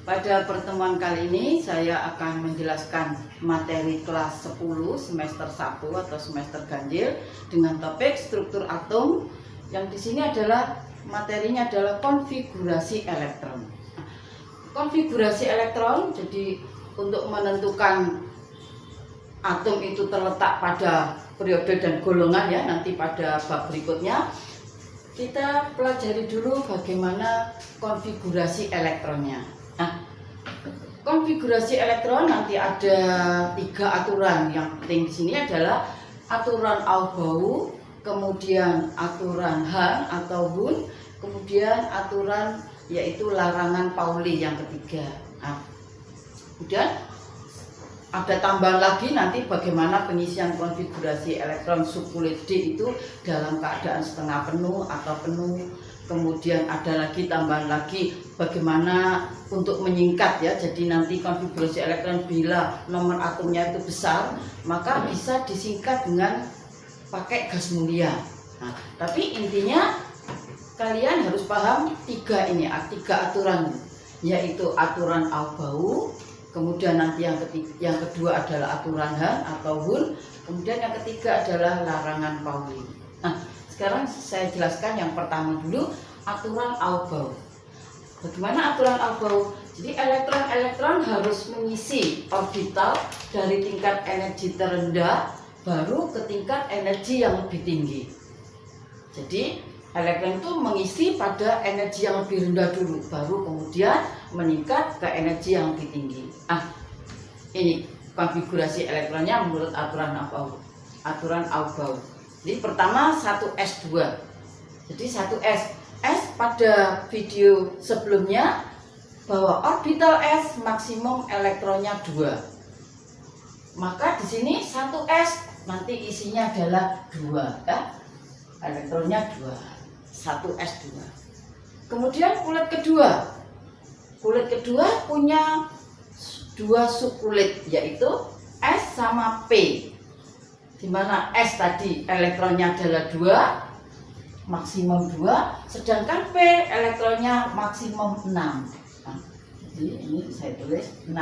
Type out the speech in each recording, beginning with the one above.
Pada pertemuan kali ini saya akan menjelaskan materi kelas 10 semester 1 atau semester ganjil dengan topik struktur atom, yang di sini adalah materinya adalah konfigurasi elektron. Konfigurasi elektron, jadi untuk menentukan atom itu terletak pada periode dan golongan ya, nanti pada bab berikutnya kita pelajari dulu bagaimana konfigurasi elektronnya. Nah, konfigurasi elektron nanti ada 3 aturan. Yang penting di sini adalah aturan Aufbau, kemudian aturan Hahn atau Hund, kemudian aturan yaitu larangan Pauli yang ketiga. Nah, kemudian ada tambahan lagi nanti bagaimana pengisian konfigurasi elektron subkulit D itu dalam keadaan setengah penuh atau penuh. Kemudian ada lagi tambahan lagi bagaimana untuk menyingkat ya. Jadi nanti konfigurasi elektron bila nomor atomnya itu besar, maka bisa disingkat dengan pakai gas mulia. Nah, tapi intinya kalian harus paham 3 aturan, yaitu aturan Aufbau, kemudian nanti yang kedua adalah aturan Hahn atau Hund, kemudian yang ketiga adalah larangan Pauli. Nah, sekarang saya jelaskan yang pertama dulu, aturan Aufbau. Bagaimana aturan Aufbau? Jadi elektron harus mengisi orbital dari tingkat energi terendah baru ke tingkat energi yang lebih tinggi. Jadi elektron itu mengisi pada energi yang lebih rendah dulu, baru kemudian meningkat ke energi yang lebih tinggi. Ini konfigurasi elektronnya menurut aturan Aufbau. Aturan Aufbau. Jadi pertama 1s2. Jadi 1s. S pada video sebelumnya bahwa orbital S maksimum elektronnya 2. Maka di sini 1s nanti isinya adalah 2 ya. Elektronnya 2. 1s2. Kemudian kulit kedua. Kulit kedua punya 2 subkulit, yaitu S sama P. Di mana S tadi elektronnya adalah 2, maksimum 2, sedangkan P elektronnya maksimum 6. Nah, jadi ini saya tulis 6.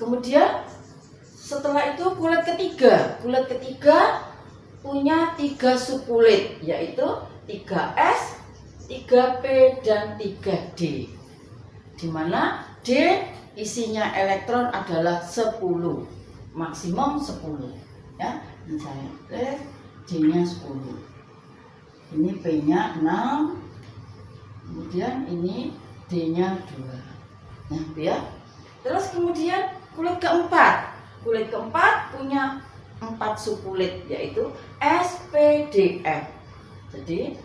Kemudian setelah itu kulit ketiga punya 3 subkulit, yaitu 3s, 3p dan 3d. Di mana D isinya elektron adalah 10, maksimum 10 ya. Ini saya tulis D-nya 10. Ini P-nya 6. Kemudian ini D-nya 2. Nah, ya. Terus kemudian kulit keempat. Kulit keempat punya 4 subkulit, yaitu S, P, D, F. Jadi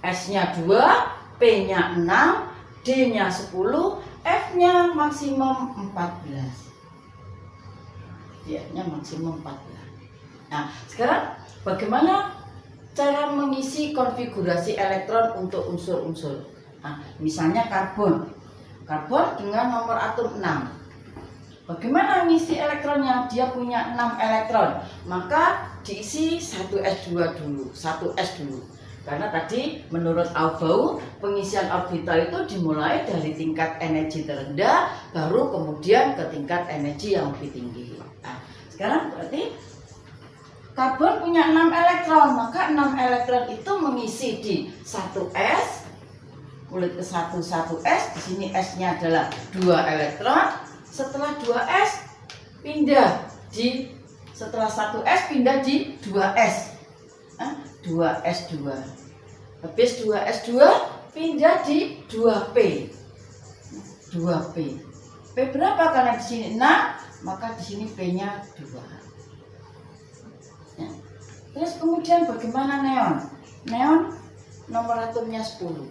S-nya 2, P-nya 6, D-nya 10, F-nya maksimum 14. D-nya maksimum 14. Nah, sekarang bagaimana cara mengisi konfigurasi elektron untuk unsur-unsur? Nah, misalnya karbon. Karbon dengan nomor atom 6. Bagaimana mengisi elektronnya? Dia punya 6 elektron. Maka diisi 1s2 dulu, 1s dulu. Karena tadi menurut Aufbau pengisian orbital itu dimulai dari tingkat energi terendah baru kemudian ke tingkat energi yang lebih tinggi. Nah, sekarang berarti karbon punya 6 elektron, maka 6 elektron itu mengisi di 1s, kulit ke-1 1s, di sini s-nya adalah 2 elektron. Setelah 2s setelah 1s pindah di 2s. 2s2. Habis 2s2 pindah di 2p. 2p. P berapa? Karena di sini 6, maka di sini p-nya 2. Ya. Terus kemudian bagaimana neon? Neon nomor atomnya 10.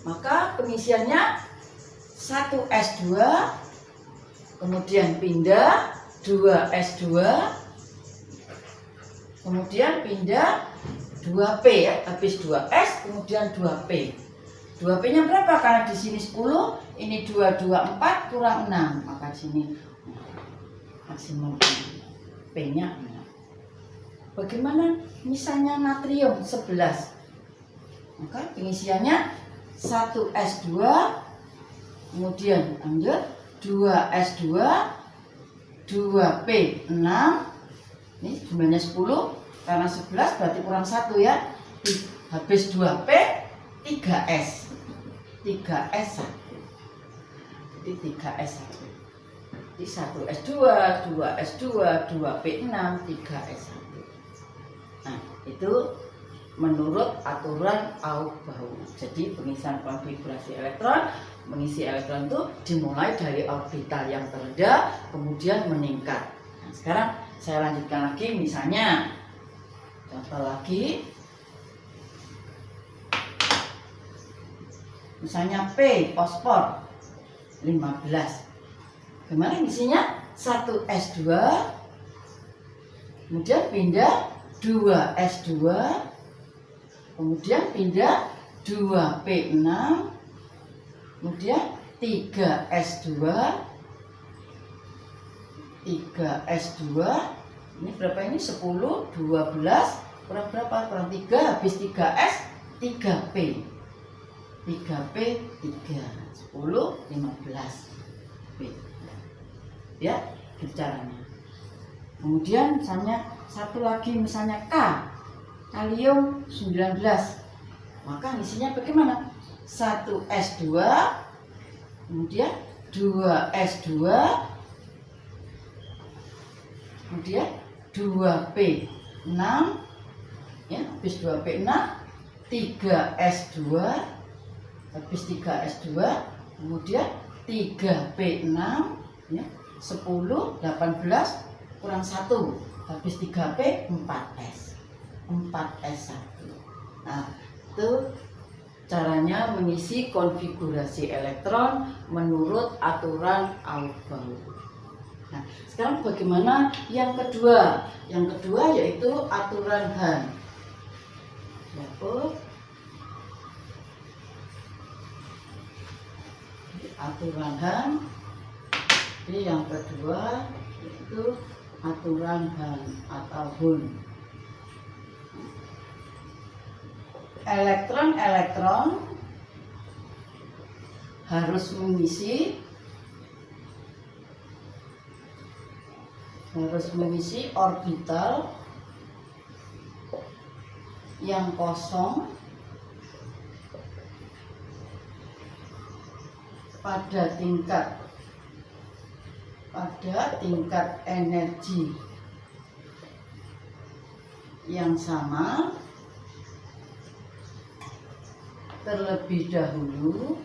Maka pengisiannya 1s2, kemudian pindah 2s2, kemudian pindah 2p ya, habis 2s kemudian 2p. 2p-nya berapa? Karena di sini 10, ini 2 4 kurang 6, maka di sini maksimum p-nya 6. Bagaimana misalnya natrium 11? Maka pengisiannya 1s2, kemudian lanjut 2s2 2p6, ini jumlahnya 10 karena 11 berarti kurang 1 ya, habis 2p 3s 3s1, jadi 3s1, jadi 1s2 2s2 2p6 3s1. Nah itu menurut aturan Aufbau. Jadi pengisian konfigurasi elektron, mengisi elektron itu dimulai dari orbital yang terendah kemudian meningkat. Nah, sekarang saya lanjutkan lagi, misalnya contoh lagi, misalnya P fosfor 15. Gimana isinya? 1s2 kemudian pindah 2s2 kemudian pindah 2p6 kemudian 3s2 ini berapa ini 10 12 kurang berapa, kurang 3, habis 3s 3p 3p 3 10 15 p ya, gitu caranya. Kemudian misalnya satu lagi, misalnya K kalium 19, maka isinya bagaimana? 1s2 kemudian 2s2 kemudian 2p6 ya, habis 2p6 3s2 habis 3s2 kemudian 3p6 ya, 10 18 kurang 1 habis 3p 4s1. Nah itu caranya mengisi konfigurasi elektron menurut aturan Aufbau. Nah sekarang bagaimana yang kedua? Yang kedua yaitu aturan Hahn. Aturan Hahn. Jadi yang kedua yaitu aturan Hahn atau Hund. Elektron-elektron harus mengisi orbital yang kosong pada tingkat energi yang sama terlebih dahulu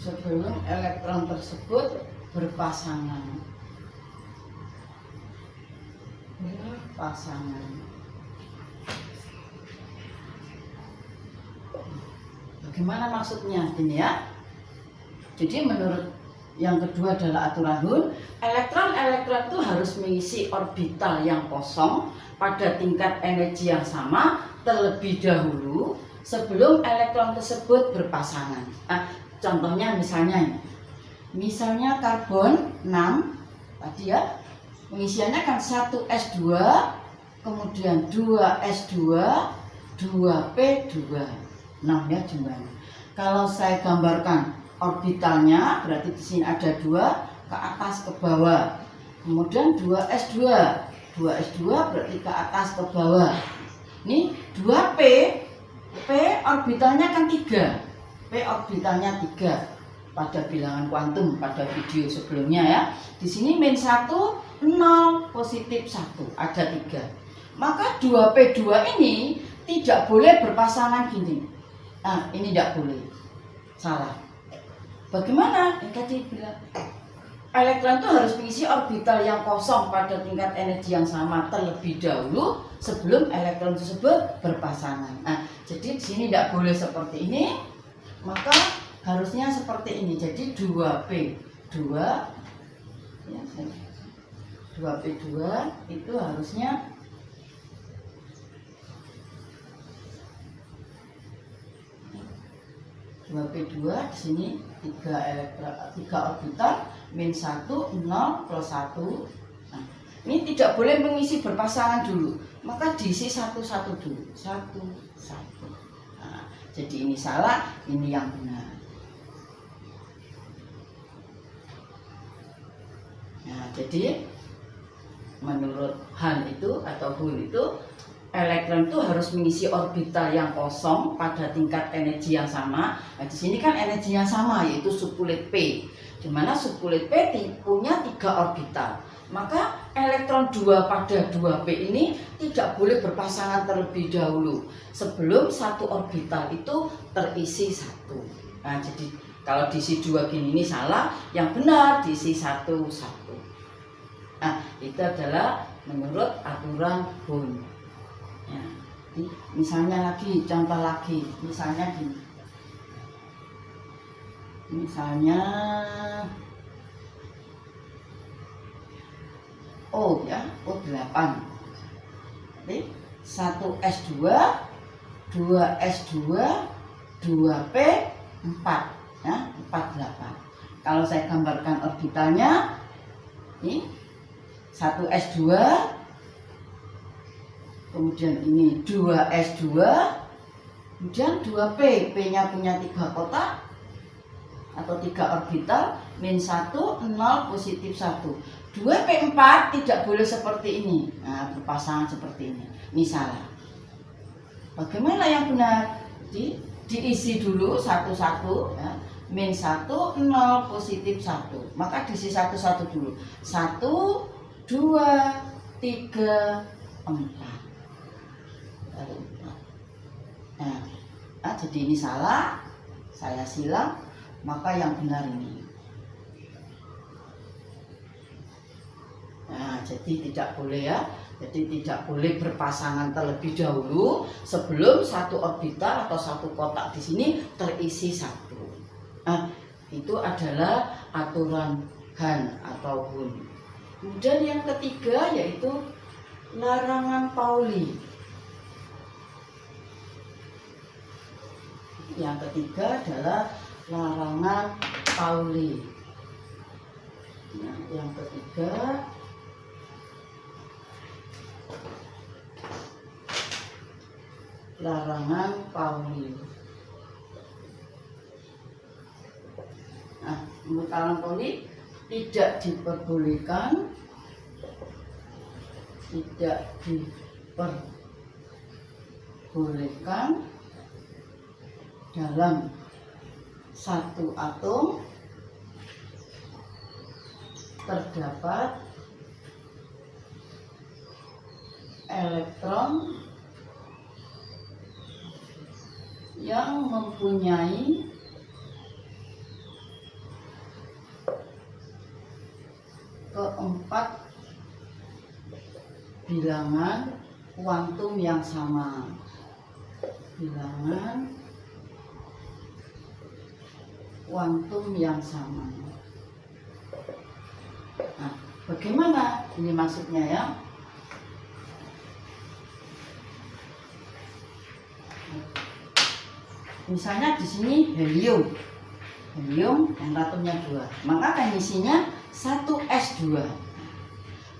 sebelum elektron tersebut berpasangan. Bagaimana maksudnya ini ya? Jadi menurut yang kedua adalah aturan Hund, elektron-elektron itu harus mengisi orbital yang kosong pada tingkat energi yang sama terlebih dahulu sebelum elektron tersebut berpasangan. Nah, contohnya misalnya karbon 6 tadi ya, pengisiannya kan 1s2 kemudian 2s2 2p2 6 ya jumlahnya. Kalau saya gambarkan orbitalnya berarti di sini ada 2 ke atas ke bawah, kemudian 2s2 berarti ke atas ke bawah. Ini 2p, p orbitalnya kan 3, p orbitalnya 3 pada bilangan kuantum pada video sebelumnya ya. Di sini -1 0 positif 1 ada 3, maka 2p2 ini tidak boleh berpasangan gini. Nah ini tidak boleh, salah. Bagaimana? Yang tadi bilang elektron itu harus mengisi orbital yang kosong pada tingkat energi yang sama terlebih dahulu sebelum elektron tersebut berpasangan. Nah, jadi di sini tidak boleh seperti ini, maka harusnya seperti ini. Jadi 2p2 ya, 2p2 itu harusnya P2 di sini 3 orbital -1 0 + 1. Nah, Ini tidak boleh mengisi berpasangan dulu, maka diisi satu-satu dulu, satu-satu. Nah, jadi ini salah, ini yang benar. Nah, jadi menurut Hahn itu atau Hund itu, elektron itu harus mengisi orbital yang kosong pada tingkat energi yang sama. Nah, di sini kan energinya sama, yaitu subkulit P, di mana subkulit P punya 3 orbital. Maka elektron 2 pada 2P ini tidak boleh berpasangan terlebih dahulu sebelum satu orbital itu terisi 1. Nah, jadi kalau diisi 2 gini ini salah, yang benar diisi 1-1. Nah, itu adalah menurut aturan Hund. Ya, misalnya lagi, contoh lagi, misalnya gini. Misalnya O ya, O8. Jadi 1S2, 2S2, 2P4 ya, 48. Kalau saya gambarkan orbitalnya ini 1S2, kemudian ini 2S2, kemudian 2P, P-nya punya 3 kotak atau 3 orbital, min 1, 0, positif 1. 2P4 tidak boleh seperti ini. Nah, berpasangan seperti ini. Ini salah. Bagaimana yang benar? Diisi dulu satu-satu ya. Min 1, 0, positif 1. Maka diisi satu-satu dulu. 1, 2, 3, 4. Nah, jadi ini salah. Saya silang. Maka yang benar ini. Nah, jadi tidak boleh ya. Jadi tidak boleh berpasangan terlebih dahulu sebelum satu orbital atau satu kotak di sini terisi 1. Nah, itu adalah aturan Hahn atau Hund. Kemudian yang ketiga yaitu larangan Pauli. Yang ketiga adalah larangan Pauli. Nah, yang ketiga larangan Pauli. Nah, menurut larangan Pauli tidak diperbolehkan dalam satu atom terdapat elektron yang mempunyai keempat bilangan kuantum yang sama. Bilangan kuantum yang sama. Nah, bagaimana ini maksudnya ya? Misalnya di sini helium yang atomnya 2, maka akan isinya 1S2.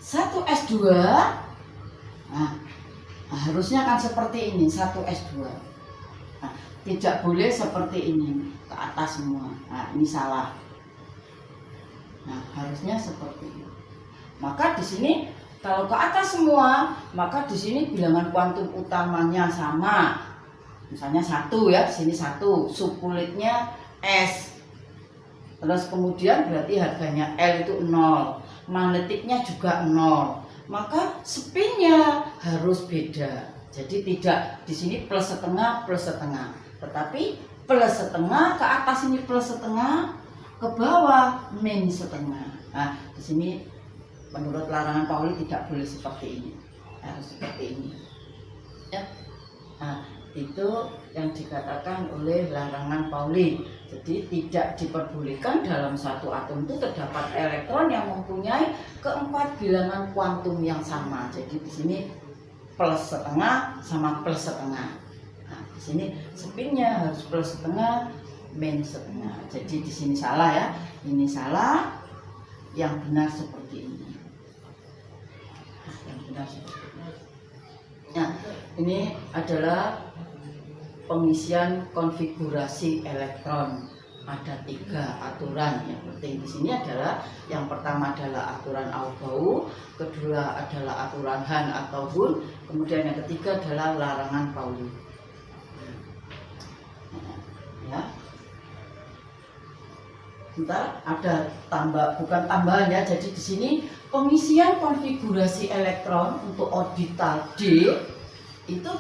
1S2, nah, harusnya akan seperti ini, 1S2. Nah, tidak boleh seperti ini ke atas semua. Nah, ini salah. Nah, harusnya seperti ini. Maka di sini kalau ke atas semua, maka di sini bilangan kuantum utamanya sama. Misalnya 1 ya, di sini 1, subkulitnya S. Terus kemudian berarti harganya L itu 0, magnetiknya juga 0. Maka spinnya harus beda. Jadi tidak di sini plus setengah, tetapi plus setengah, ke atas ini plus setengah, ke bawah min setengah. Nah, di sini menurut larangan Pauli tidak boleh seperti ini, harus seperti ini. Ya. Nah, itu yang dikatakan oleh larangan Pauli. Jadi tidak diperbolehkan dalam satu atom itu terdapat elektron yang mempunyai keempat bilangan kuantum yang sama. Jadi di sini plus setengah sama plus setengah. Nah, di sini spinnya harus plus setengah, min setengah. Jadi di sini salah ya. Ini salah. Yang benar seperti ini. Nah, ini adalah pengisian konfigurasi elektron. Ada 3 aturan yang penting di sini adalah yang pertama adalah aturan Aufbau, kedua adalah aturan Hahn atau Hund, kemudian yang ketiga adalah larangan Pauli. Ya. Bentar, ada bukan tambahan ya. Jadi di sini pengisian konfigurasi elektron untuk orbital D itu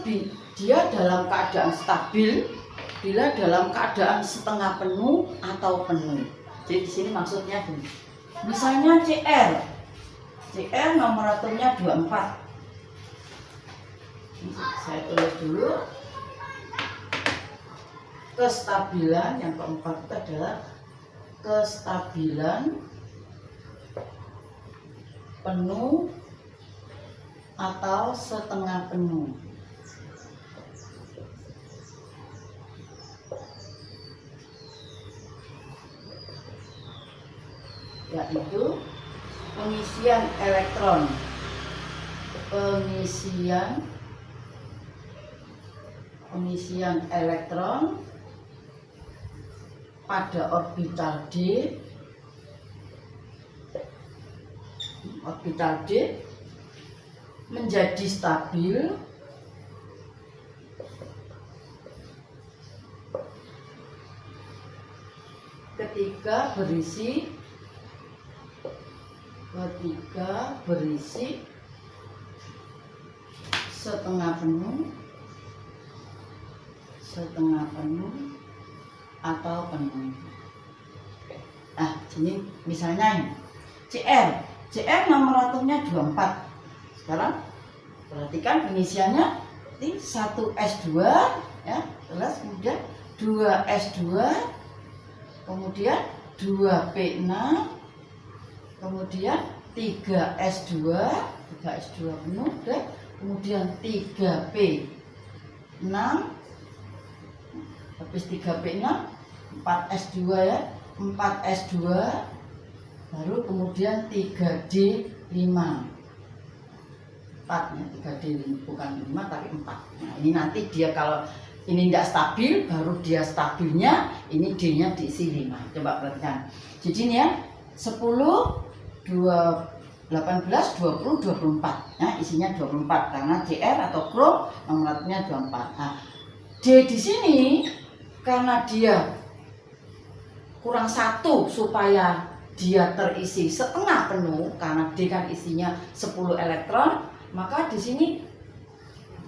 dia dalam keadaan stabil bila dalam keadaan setengah penuh atau penuh. Jadi di sini maksudnya gini. Misalnya CR nomor atomnya 24. Saya tulis dulu. Kestabilan yang keempat itu adalah kestabilan penuh atau setengah penuh. Yaitu pengisian elektron pada orbital D menjadi stabil ketika berisi setengah penuh atau penuh. Nah, sini misalnya ini CR nomor atomnya 24. Sekarang perhatikan pengisiannya ini 1s2 ya, terus kemudian 2s2, kemudian 2p6, kemudian 3s2 penuh, dan kemudian 3p6, habis 3p6 4s2 ya, 4s2, baru kemudian 3d5 4 ya, 3d5 bukan 5 tapi 4. Nah, ini nanti dia kalau ini tidak stabil, baru dia stabilnya ini D-nya diisi 5. Coba perhatikan. Jadi ini ya 10, 18, 20, 24. Nah, isinya 24 karena CR atau krom nomornya 24. Nah, D di sini karena dia kurang 1 supaya dia terisi setengah penuh, karena D kan isinya 10 elektron, maka di sini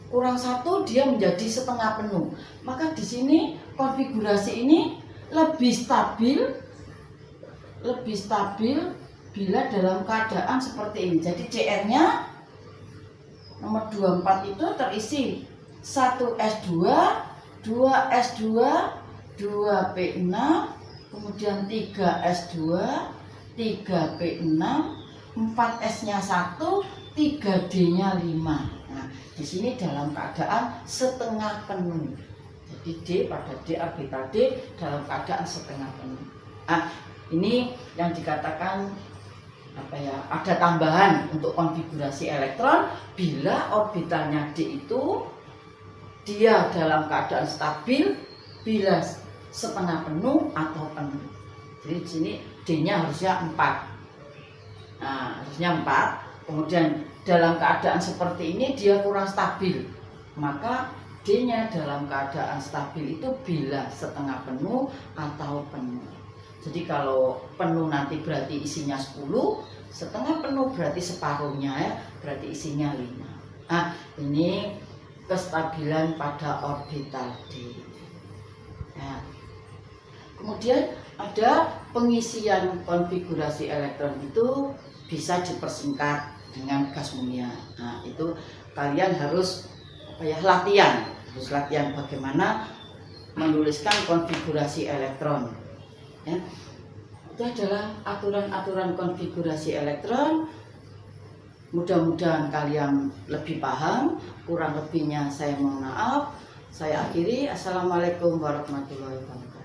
kurang 1 dia menjadi setengah penuh. Maka di sini konfigurasi ini lebih stabil bila dalam keadaan seperti ini. Jadi CR-nya nomor 24 itu terisi 1s2, 2s2, 2p6, kemudian 3s2, 3p6, 4s-nya 1, 3d-nya 5. Nah, di sini dalam keadaan setengah penuh. Jadi D pada D orbital D dalam keadaan setengah penuh. Nah, ini yang dikatakan apa ya? Ada tambahan untuk konfigurasi elektron bila orbitalnya D itu dia dalam keadaan stabil bila setengah penuh atau penuh. Jadi di sini D-nya harusnya 4. Nah, harusnya 4. Kemudian dalam keadaan seperti ini dia kurang stabil, maka D-nya dalam keadaan stabil itu bila setengah penuh atau penuh. Jadi kalau penuh nanti berarti isinya 10, setengah penuh berarti separuhnya ya, berarti isinya 5. Nah, ini kestabilan pada orbital D. Nah, kemudian ada pengisian konfigurasi elektron itu bisa dipersingkat dengan gas mulia. Nah, itu kalian harus latihan bagaimana menuliskan konfigurasi elektron. Ya. Itu adalah aturan-aturan konfigurasi elektron. Mudah-mudahan kalian lebih paham. Kurang lebihnya saya mohon maaf. Saya akhiri. Assalamualaikum warahmatullahi wabarakatuh.